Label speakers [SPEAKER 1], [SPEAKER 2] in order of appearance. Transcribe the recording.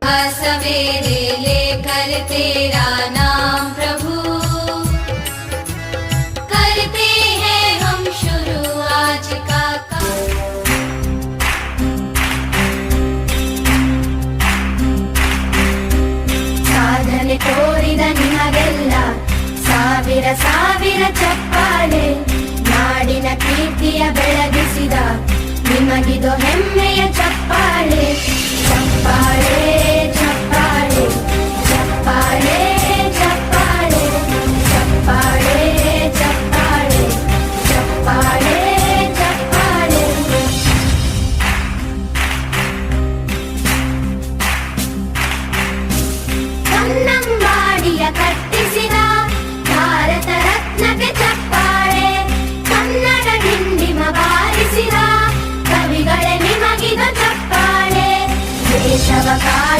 [SPEAKER 1] सवेरे लेकर तेरा नाम प्रभु करते हैं हम शुरू आज का
[SPEAKER 2] ಸಾಧನೆ ತೋರಿದ ನಿಮಗೆಲ್ಲ ಸಾವಿರ ಸಾವಿರ ಚಪ್ಪಾಳೆ, ನಾಡಿನ ಕೀರ್ತಿಯ ಬೆಳಗಿಸಿದ ನಿಮಗಿದು ಹೆಮ್ಮೆಯ ಚಪ್ಪಾಳೆ. ಚಪ್ಪಾಳೆ ಚಪ್ಪಾಳೆ ಚಪ್ಪಾಳೆ ಚಪ್ಪಾಳೆ ಚಪ್ಪಾಳೆ ಚಪ್ಪಾಳೆ ಚಪ್ಪಾಳೆ ಚಪ್ಪಾಳೆ. ಕನ್ನಂಬಾಡಿಯ ಕಟ್ಟಿಸಿದ ಭಾರತ ರತ್ನಕ್ಕೆ ಚಪ್ಪಾಳೆ, ಕನ್ನಡ ಡಿಂಡಿಮ ಬಾರಿಸಿದ ಕವಿಗಳೇ ನಿಮಗಿದ ಚಪ್ಪಾಳೆ. ದೇಶವ